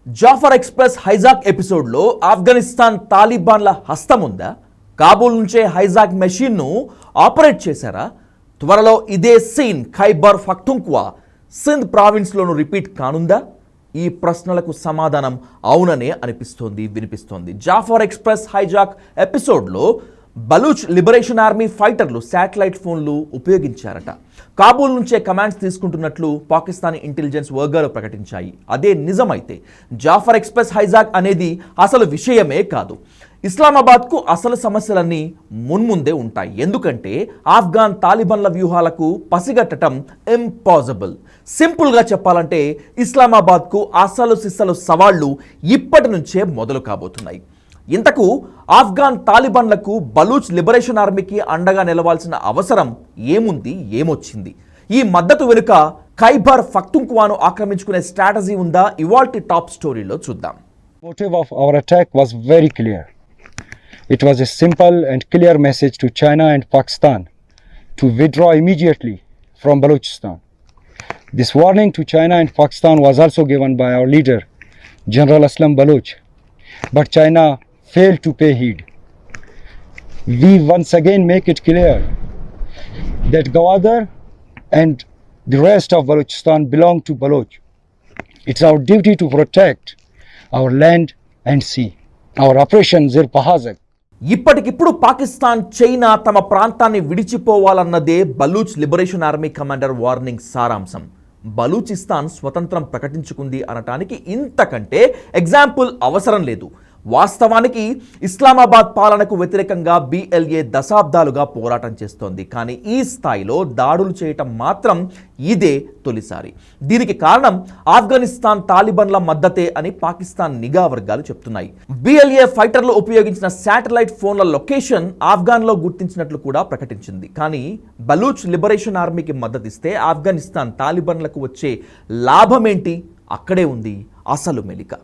Jafar express hijack ఎపిసోడ్లో ఆఫ్ఘనిస్తాన్ తాలిబాన్ల హస్తం ఉందా? కాబూల్ నుంచే హైజాక్ మెషిన్ను ఆపరేట్ చేశారా? త్వరలో ఇదే సీన్ ఖైబర్ పఖ్తూన్ఖ్వా సింధ్ ప్రావిన్స్లోనూ రిపీట్ కానుందా? ఈ ప్రశ్నలకు సమాధానం అవుననే వినిపిస్తోంది. జాఫర్ ఎక్స్ప్రెస్ హైజాక్ ఎపిసోడ్లో బలూచ్ లిబరేషన్ ఆర్మీ ఫైటర్లు శాటిలైట్ ఫోన్లు ఉపయోగించారట. కాబూల్ నుంచే కమాండ్స్ తీసుకుంటున్నట్లు పాకిస్తానీ ఇంటెలిజెన్స్ వర్గాలు ప్రకటించాయి. అదే నిజమైతే జాఫర్ ఎక్స్ప్రెస్ హైజాక్ అనేది అసలు విషయమే కాదు. ఇస్లామాబాద్కు అసలు సమస్యలన్నీ మున్ముందే ఉంటాయి. ఎందుకంటే ఆఫ్ఘాన్ తాలిబాన్ల వ్యూహాలకు పసిగట్టడం ఇంపాసిబుల్. సింపుల్గా చెప్పాలంటే ఇస్లామాబాద్కు అసలు సిస్సలు సవాళ్లు ఇప్పటి నుంచే మొదలు కాబోతున్నాయి. ఇంతకు ఆఫ్ఘాన్ తాలిబాన్లకు బలూచ్ లిబరేషన్ ఆర్మీకి అండగా నిలవాల్సిన అవసరం ఏముంది, ఏమొచ్చింది? ఈ మద్దతు వెనుక ఖైబర్ పఖ్తూన్ఖ్వాను ఆక్రమించుకునే స్ట్రాటజీ ఉందా? ఇవాల్టి టాప్ స్టోరీలో చూద్దాం. Motive of our attack was very clear. It was a simple and clear message to China and Pakistan to withdraw immediately from Balochistan. This warning to China and Pakistan was also given by our leader, General Aslam Baloch. But China failed to pay heed. We once again make it clear that Gwadar and the rest of Balochistan belong to Baloch. It's our duty to protect our land and sea. Our operation Zir Pahazak. ఇప్పటికిప్పుడు Pakistan, China తమ ప్రాంతాన్ని విడిచిపోవాలన్నదే Baloch liberation army commander warning సారాంశం. బలూచిస్తాన్ స్వతంత్రం ప్రకటించుకుంది అనటానికి ఇంతకంటే example అవసరం లేదు. వాస్తవానికి ఇస్లామాబాద్ పాలనకు వ్యతిరేకంగా BLA దశాబ్దాలుగా పోరాటం చేస్తోంది. కానీ ఈ స్థాయిలో దాడులు చేయటం మాత్రం ఇదే తొలిసారి. దీనికి కారణం ఆఫ్ఘనిస్తాన్ తాలిబాన్ల మద్దతే అని పాకిస్తాన్ నిఘా వర్గాలు చెప్తున్నాయి. BLA ఫైటర్లు ఉపయోగించిన శాటిలైట్ ఫోన్ల లొకేషన్ ఆఫ్ఘాన్లో గుర్తించినట్లు కూడా ప్రకటించింది. కానీ బలూచ్ లిబరేషన్ ఆర్మీకి మద్దతిస్తే ఆఫ్ఘనిస్తాన్ తాలిబాన్లకు వచ్చే లాభమేంటి? అక్కడే ఉంది అసలు మెలిక.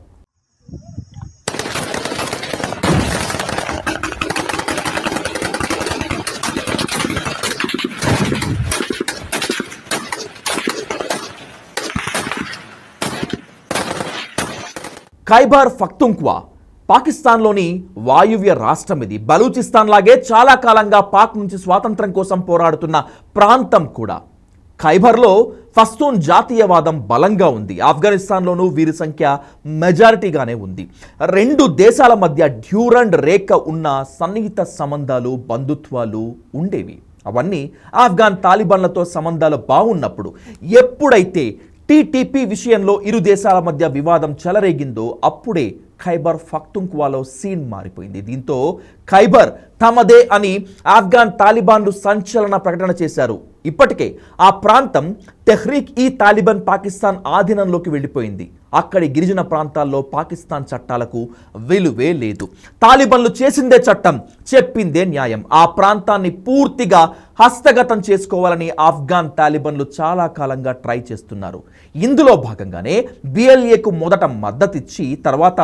ఖైబర్ పఖ్తూన్ఖ్వా పాకిస్తాన్లోని వాయువ్య రాష్ట్రం. ఇది బలూచిస్తాన్ లాగే చాలా కాలంగా పాక్ నుంచి స్వాతంత్రం కోసం పోరాడుతున్న ప్రాంతం కూడా. ఖైబర్లో పఖ్తూన్ జాతీయవాదం బలంగా ఉంది. ఆఫ్ఘనిస్తాన్లోనూ వీరి సంఖ్య మెజారిటీగానే ఉంది. రెండు దేశాల మధ్య డ్యూరండ్ రేఖ ఉన్న సన్నిహిత సంబంధాలు, బంధుత్వాలు ఉండేవి. అవన్నీ ఆఫ్ఘాన్ తాలిబాన్లతో సంబంధాలు బాగున్నప్పుడు. ఎప్పుడైతే TTP విషయంలో ఇరు దేశాల మధ్య వివాదం చెలరేగిందో అప్పుడే ఖైబర్ పఖ్తూన్ఖ్వాలో సీన్ మారిపోయింది. దీంతో ఖైబర్ తమదే అని ఆఫ్ఘాన్ తాలిబాన్లు సంచలన ప్రకటన చేశారు. ఇప్పటికే ఆ ప్రాంతం తెహ్రీక్-ఈ-తాలిబాన్ పాకిస్తాన్ ఆధీనంలోకి వెళ్ళిపోయింది. అక్కడి గిరిజన ప్రాంతాల్లో పాకిస్తాన్ చట్టాలకు విలువే లేదు. తాలిబాన్లు చేసిందే చట్టం, చెప్పిందే న్యాయం. ఆ ప్రాంతాన్ని పూర్తిగా హస్తగతం చేసుకోవాలని ఆఫ్ఘాన్ తాలిబాన్లు చాలా కాలంగా ట్రై చేస్తున్నారు. ఇందులో భాగంగానే BLAకు మొదట మద్దతిచ్చి తర్వాత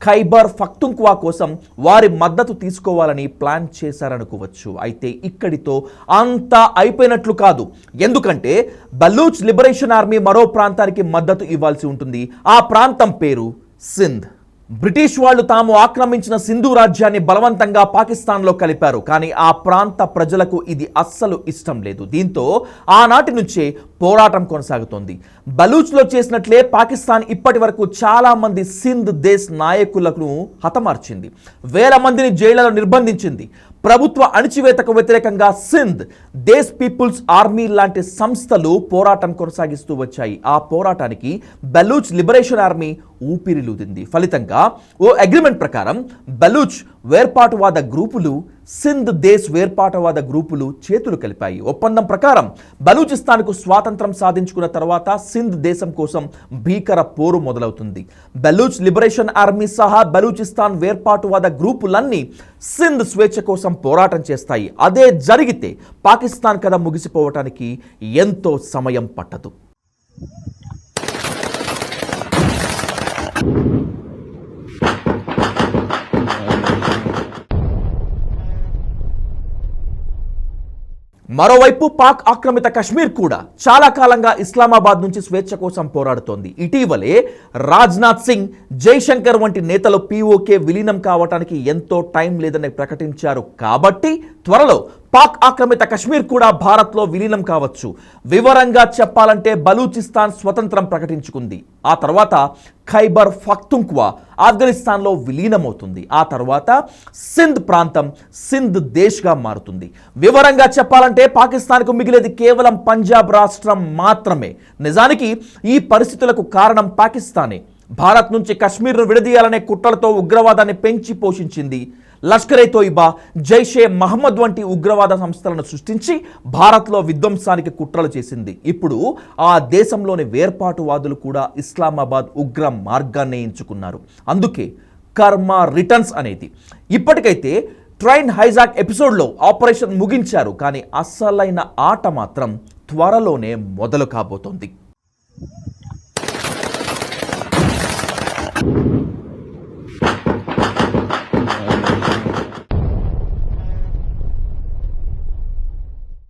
ఖైబర్ పఖ్తూన్ఖ్వా కోసం వారి మద్దతు తీసుకోవాలని ప్లాన్ చేశారనుకోవచ్చు. అయితే ఇక్కడితో అంతా అయిపోయినట్లు కాదు. ఎందుకంటే బలూచ్ లిబరేషన్ ఆర్మీ మరో ప్రాంతానికి మద్దతు ఇవ్వాల్సి ఉంటుంది. ఆ ప్రాంతం పేరు సింధ్. బ్రిటిష్ వాళ్ళు తాము ఆక్రమించిన సింధు రాజ్యాన్ని బలవంతంగా పాకిస్తాన్లో కలిపారు. కానీ ఆ ప్రాంత ప్రజలకు ఇది అస్సలు ఇష్టం లేదు. దీంతో ఆనాటి నుంచే పోరాటం కొనసాగుతోంది. బలూచ్లో చేసినట్లే పాకిస్తాన్ ఇప్పటి వరకు చాలా మంది సింధ్ దేశ్ నాయకులను హతమార్చింది. వేల మందిని జైళ్లలో నిర్బంధించింది. ప్రభుత్వ అణిచివేతకు వ్యతిరేకంగా సింధ్ దేశ్ పీపుల్స్ ఆర్మీ లాంటి సంస్థలు పోరాటం కొనసాగిస్తూ వచ్చాయి. ఆ పోరాటానికి బలూచ్ లిబరేషన్ ఆర్మీ ఊపిరిలూదింది. ఫలితంగా ఓ అగ్రిమెంట్ ప్రకారం బలూచ్ వేర్పాటువాద గ్రూపులు, సింధ్ దేశ్ వేర్పాటువాద గ్రూపులు చేతులు కలిపాయి. ఒప్పందం ప్రకారం బలూచిస్తాన్కు స్వాతంత్రం సాధించుకున్న తర్వాత సింధ్ దేశం కోసం భీకర పోరు మొదలవుతుంది. బలూచ్ లిబరేషన్ ఆర్మీ సహా బలూచిస్తాన్ వేర్పాటువాద గ్రూపులన్నీ సింధ్ స్వేచ్ఛ కోసం పోరాటం చేస్తాయి. అదే జరిగితే పాకిస్తాన్ కథ ముగిసిపోవటానికి ఎంతో సమయం పట్టదు. మరోవైపు పాక్ ఆక్రమిత కశ్మీర్ కూడా చాలా కాలంగా ఇస్లామాబాద్ నుంచి స్వేచ్ఛ కోసం పోరాడుతోంది. ఇటీవలే రాజ్నాథ్ సింగ్, జైశంకర్ వంటి నేతలు పీఓకే విలీనం కావటానికి ఎంతో టైం లేదని ప్రకటించారు. కాబట్టి త్వరలో పాక్ ఆక్రమిత కశ్మీర్ కూడా భారత్లో విలీనం కావచ్చు. వివరంగా చెప్పాలంటే బలూచిస్తాన్ స్వతంత్రం ప్రకటించుకుంది. ఆ తర్వాత ఖైబర్ పఖ్తూన్ఖ్వా ఆఫ్ఘనిస్తాన్లో విలీనమవుతుంది. ఆ తర్వాత సింధ్ ప్రాంతం సింధ్ దేశ్గా మారుతుంది. వివరంగా చెప్పాలంటే పాకిస్తాన్కు మిగిలేది కేవలం పంజాబ్ రాష్ట్రం మాత్రమే. నిజానికి ఈ పరిస్థితులకు కారణం పాకిస్తానే. భారత్ నుంచి కశ్మీర్ను విడదీయాలనే కుట్రలతో ఉగ్రవాదాన్ని పెంచి పోషించింది. లష్కర్ ఏ తోయిబా, జైషే మహమ్మద్ వంటి ఉగ్రవాద సంస్థలను సృష్టించి భారత్లో విధ్వంసానికి కుట్రలు చేసింది. ఇప్పుడు ఆ దేశంలోని వేర్పాటువాదులు కూడా ఇస్లామాబాద్ ఉగ్ర మార్గాన్ని ఎంచుకున్నారు. అందుకే కర్మ రిటర్న్స్ అనేది. ఇప్పటికైతే ట్రైన్ హైజాక్ ఎపిసోడ్లో ఆపరేషన్ ముగించారు, కానీ అసలైన ఆట మాత్రం త్వరలోనే మొదలు కాబోతోంది.